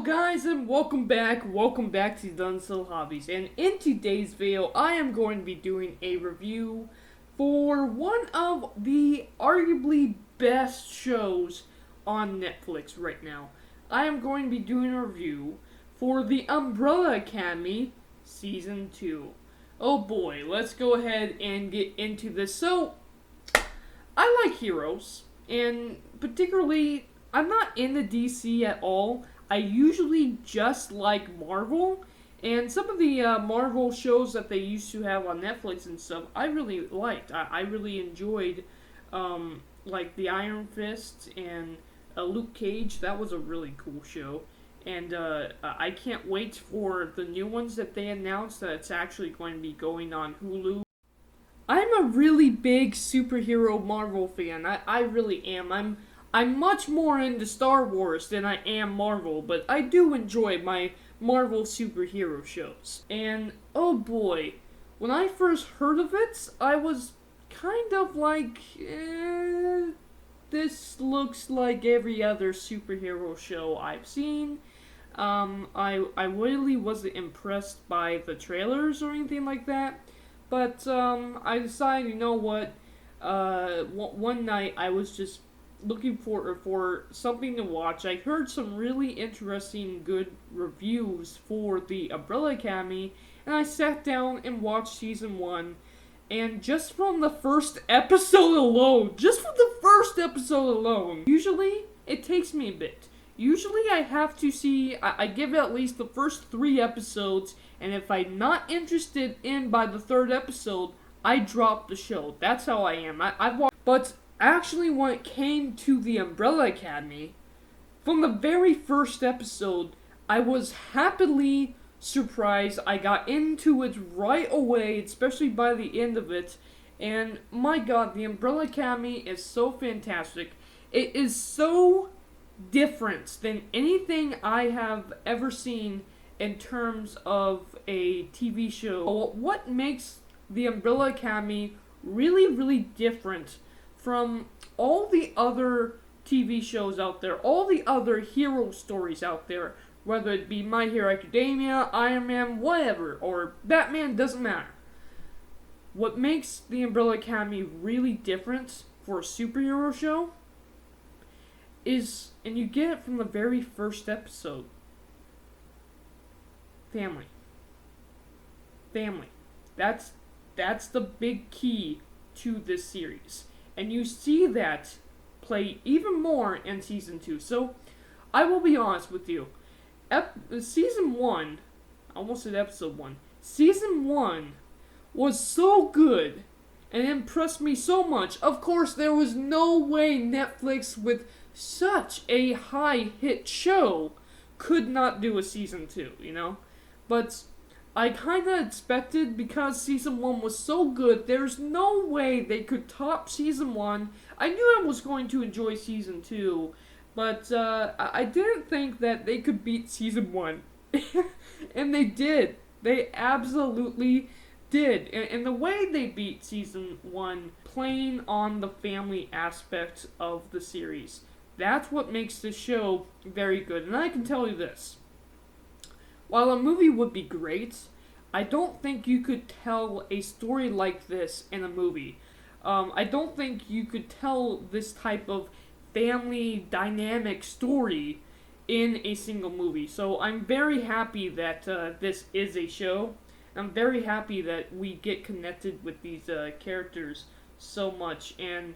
guys, and welcome back to Dunstill Hobbies, and in today's video I am going to be doing a review for one of the arguably best shows on Netflix right now. I am going to be doing a review for The Umbrella Academy Season 2. Oh boy, let's go ahead and get into this. So, I like heroes, and particularly, I'm not into DC at all. I usually just like Marvel, and some of the Marvel shows that they used to have on Netflix and stuff, I really liked. I really enjoyed, like the Iron Fist and Luke Cage. That was a really cool show, and I can't wait for the new ones that they announced that it's actually going to be going on Hulu. I'm a really big superhero Marvel fan. I really am. I'm much more into Star Wars than I am Marvel, but I do enjoy my Marvel superhero shows. And oh boy, when I first heard of it, I was kind of like, this looks like every other superhero show I've seen. I really wasn't impressed by the trailers or anything like that, but I decided, you know what, one night I was just looking for something to watch. I heard some really interesting, good reviews for The Umbrella Academy, and I sat down and watched season 1. And just from the first episode alone, usually it takes me a bit. Usually I have to see, I give it at least the first 3 episodes, and if I'm not interested in by the 3rd episode, I drop the show. That's how I am. I've watched, but actually, when it came to The Umbrella Academy, from the very first episode, I was happily surprised. I got into it right away, especially by the end of it, and my god, The Umbrella Academy is so fantastic. It is so different than anything I have ever seen in terms of a TV show. What makes The Umbrella Academy really, really different from all the other TV shows out there, all the other hero stories out there, whether it be My Hero Academia, Iron Man, whatever, or Batman, doesn't matter. What makes The Umbrella Academy really different for a superhero show is, and you get it from the very first episode, family. Family. That's the big key to this series. And you see that play even more in Season 2. So, I will be honest with you. Season 1, I almost said Episode 1. Season 1 was so good and impressed me so much. Of course, there was no way Netflix, with such a high hit show, could not do a Season 2, you know? But I kind of expected, because Season 1 was so good, there's no way they could top Season 1. I knew I was going to enjoy Season 2, but I didn't think that they could beat Season 1. And they did. They absolutely did. And the way they beat Season 1, playing on the family aspect of the series, that's what makes the show very good. And I can tell you this. While a movie would be great, I don't think you could tell a story like this in a movie. I don't think you could tell this type of family dynamic story in a single movie. So I'm very happy that this is a show. I'm very happy that we get connected with these characters so much. And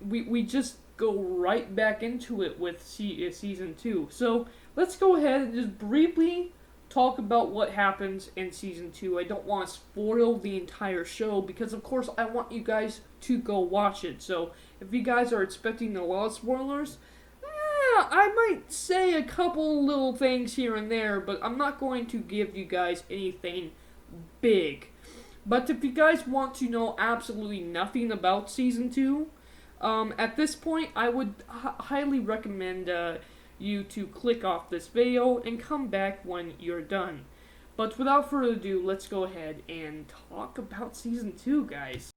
we just go right back into it with Season 2. So let's go ahead and just briefly talk about what happens in Season 2. I don't want to spoil the entire show because, of course, I want you guys to go watch it. So if you guys are expecting a lot of spoilers, I might say a couple little things here and there, but I'm not going to give you guys anything big. But if you guys want to know absolutely nothing about Season 2, at this point, I would highly recommend you to click off this video and come back when you're done. But without further ado, let's go ahead and talk about Season 2, guys.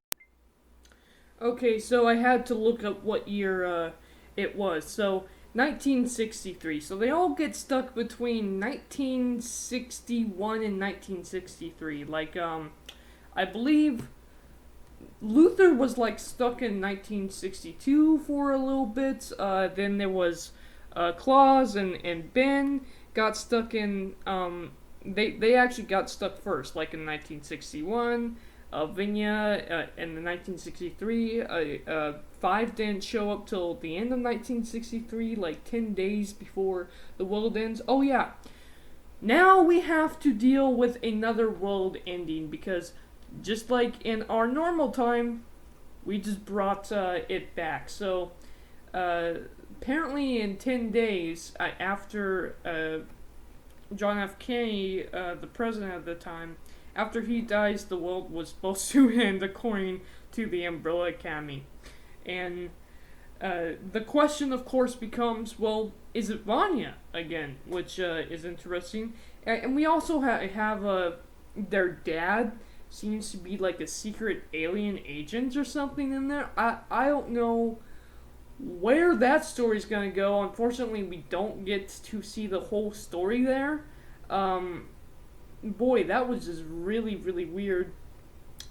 Okay, so I had to look up what year it was. So 1963. So they all get stuck between 1961 and 1963. Like, I believe Luther was like stuck in 1962 for a little bit. Then there was Klaus and Ben got stuck in. They actually got stuck first, like in 1961. Vinya in the 1963. Five didn't show up till the end of 1963, like 10 days before the world ends. Oh yeah, now we have to deal with another world ending because just like in our normal time, we just brought it back. So apparently in 10 days after John F. Kennedy, the president at the time, after he dies, the world was supposed to end according to the Umbrella Academy. And the question, of course, becomes, well, is it Vanya again? Which is interesting. And we also have their dad seems to be like a secret alien agent or something in there. I don't know where that story's gonna go. Unfortunately, we don't get to see the whole story there. Boy, that was just really, really weird.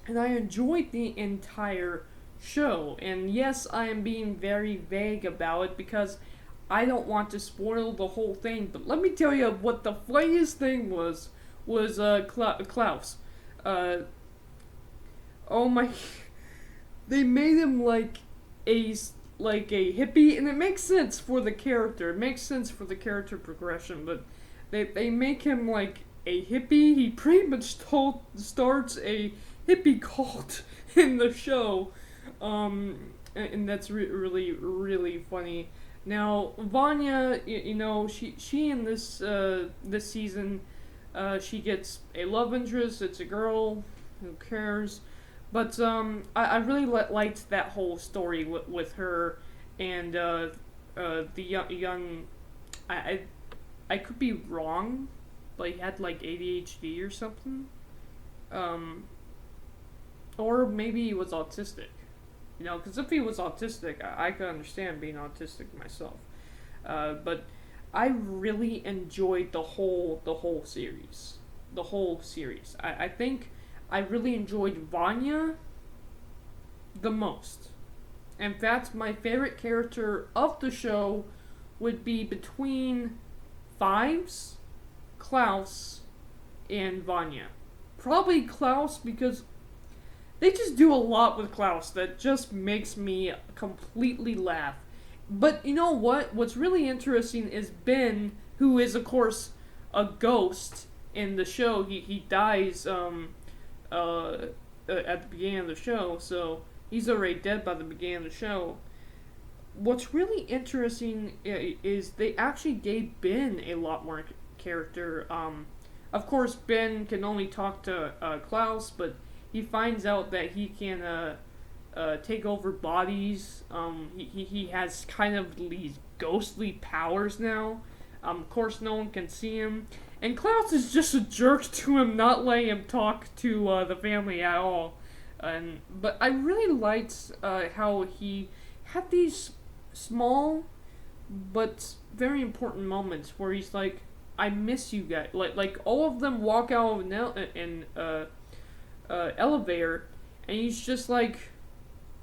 And I enjoyed the entire show. And yes, I am being very vague about it because I don't want to spoil the whole thing. But let me tell you what the funniest thing was Klaus. Oh my, they made him like a hippie, and it makes sense for the character. It makes sense for the character progression, but they make him like a hippie. He pretty much starts a hippie cult in the show, and that's really really funny. Now Vanya, you know, she in this season, she gets a love interest. It's a girl. Who cares? But I really liked that whole story with her and the young. I could be wrong, but he had like ADHD or something, or maybe he was autistic. You know, because if he was autistic, I could understand being autistic myself. But I really enjoyed the whole series. The whole series. I think I really enjoyed Vanya the most. In fact, my favorite character of the show would be between Fives, Klaus, and Vanya. Probably Klaus because they just do a lot with Klaus that just makes me completely laugh. But you know what? What's really interesting is Ben, who is of course a ghost in the show. He dies at the beginning of the show, so he's already dead by the beginning of the show. What's really interesting is they actually gave Ben a lot more character. Of course, Ben can only talk to Klaus, but he finds out that he can take over bodies. He has kind of these ghostly powers now. Of course, no one can see him. And Klaus is just a jerk to him, not letting him talk to the family at all. But I really liked how he had these small but very important moments where he's like, "I miss you guys." Like all of them walk out of an elevator, and he's just like,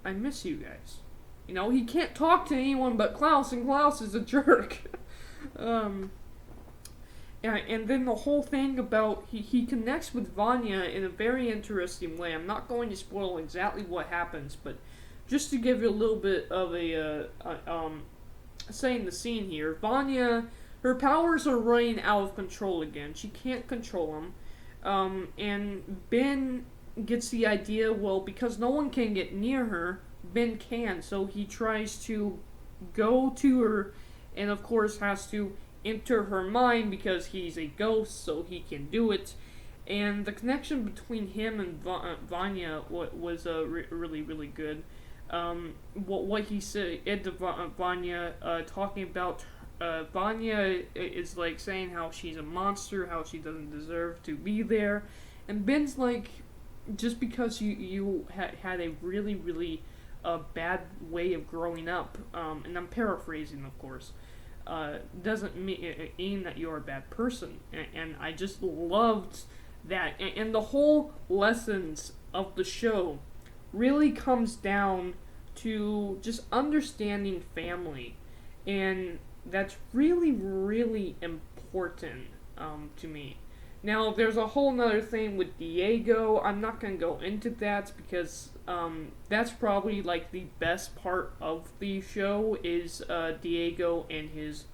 "I miss you guys." You know, he can't talk to anyone but Klaus, and Klaus is a jerk. And then the whole thing about he connects with Vanya in a very interesting way. I'm not going to spoil exactly what happens, but just to give you a little bit of a setting the scene here, Vanya, her powers are running out of control again. She can't control them, and Ben gets the idea. Well, because no one can get near her, Ben can. So he tries to go to her, and of course has to enter her mind because he's a ghost, so he can do it. And the connection between him and Vanya was really, really good. What he said to Vanya, talking about Vanya is like saying how she's a monster, how she doesn't deserve to be there. And Ben's like, just because you had a really, really bad way of growing up, and I'm paraphrasing, of course. doesn't mean that you're a bad person. And I just loved that. And the whole lessons of the show really comes down to just understanding family. And that's really, really important to me. Now, there's a whole nother thing with Diego. I'm not going to go into that because that's probably like the best part of the show is Diego and his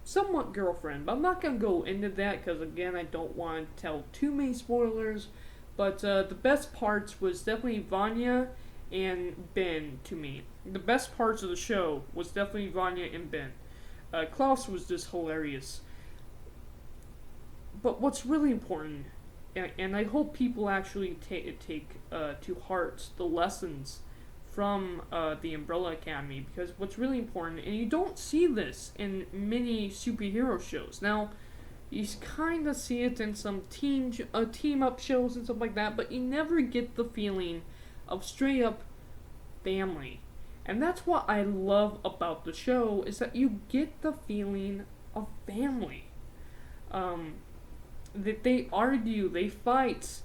somewhat girlfriend. But I'm not going to go into that because, again, I don't want to tell too many spoilers. But the best parts was definitely Vanya and Ben to me. The best parts of the show was definitely Vanya and Ben. Klaus was just hilarious. But what's really important, and I hope people actually take to heart the lessons from the Umbrella Academy, because what's really important, and you don't see this in many superhero shows. Now, you kind of see it in some team up shows and stuff like that, but you never get the feeling of straight up family. And that's what I love about the show, is that you get the feeling of family. That they argue, they fight,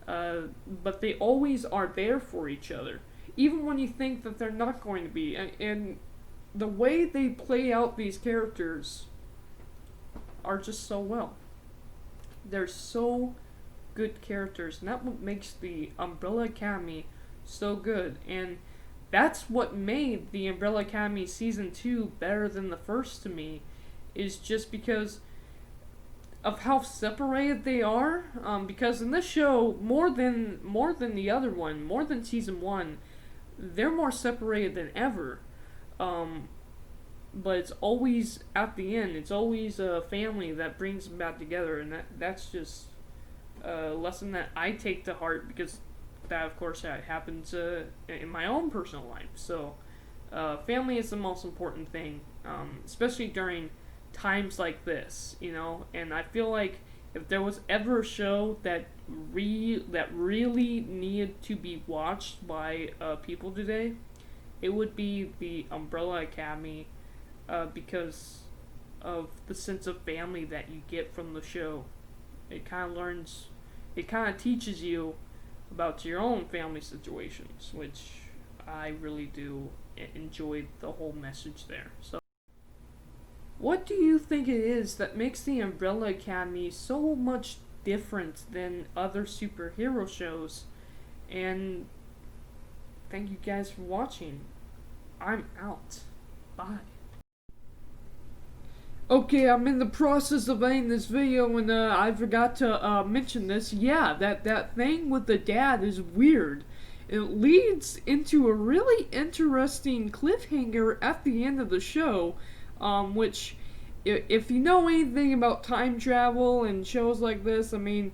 but they always are there for each other, even when you think that they're not going to be. And the way they play out these characters are just so well. They're so good characters, and that's what makes the Umbrella Academy so good. And that's what made the Umbrella Academy Season 2 better than the first to me, is just because of how separated they are. Because in this show, more than the other one, more than Season 1, they're more separated than ever. But it's always, at the end, it's always a family that brings them back together, and that's just a lesson that I take to heart, because that, of course, that happens in my own personal life. So, family is the most important thing, especially during times like this, you know. And I feel like if there was ever a show that really needed to be watched by people today, it would be the Umbrella Academy, because of the sense of family that you get from the show. It kind of teaches you about your own family situations, which I really do enjoy the whole message there. So, what do you think it is that makes the Umbrella Academy so much different than other superhero shows? And thank you guys for watching. I'm out. Bye. Okay, I'm in the process of editing this video, and I forgot to mention this. Yeah, that thing with the dad is weird. It leads into a really interesting cliffhanger at the end of the show, which, if you know anything about time travel and shows like this, I mean,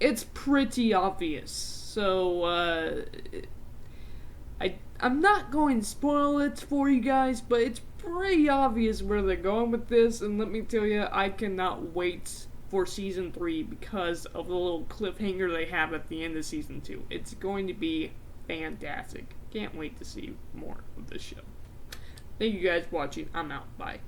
it's pretty obvious. So, I'm not going to spoil it for you guys, but it's pretty obvious where they're going with this, and let me tell you, I cannot wait for Season 3 because of the little cliffhanger they have at the end of Season 2. It's going to be fantastic. Can't wait to see more of this show. Thank you guys for watching. I'm out. Bye.